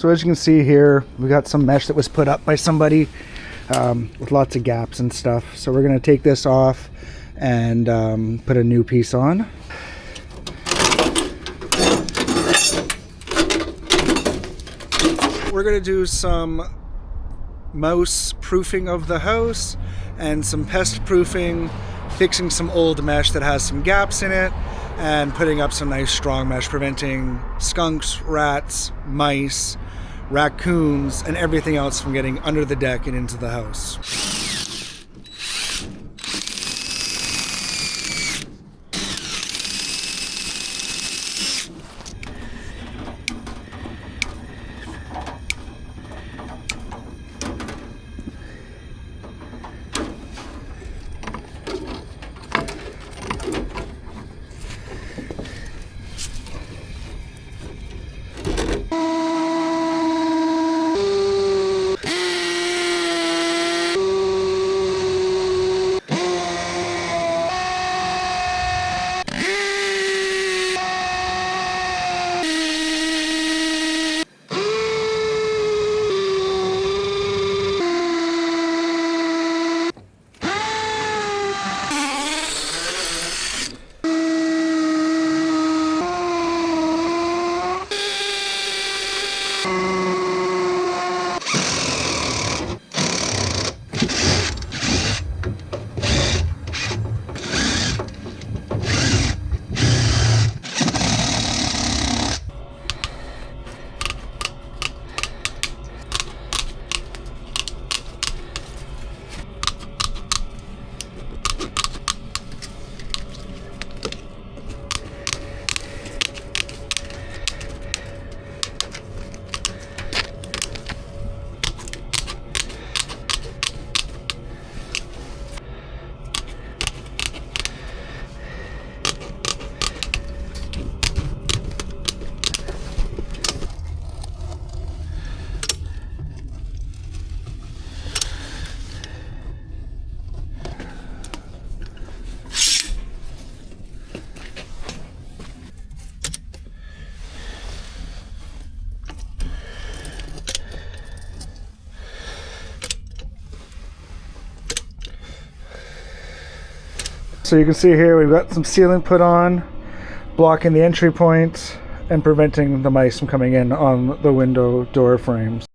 So as you can see here, we got some mesh that was put up by somebody with lots of gaps and stuff. So we're going to take this off and put a new piece on. We're going to do some mouse proofing of the house and some pest proofing, fixing some old mesh that has some gaps in it, and putting up some nice strong mesh preventing skunks, rats, mice, raccoons, and everything else from getting under the deck and into the house. So you can see here we've got some sealant put on, blocking the entry points and preventing the mice from coming in on the window door frames.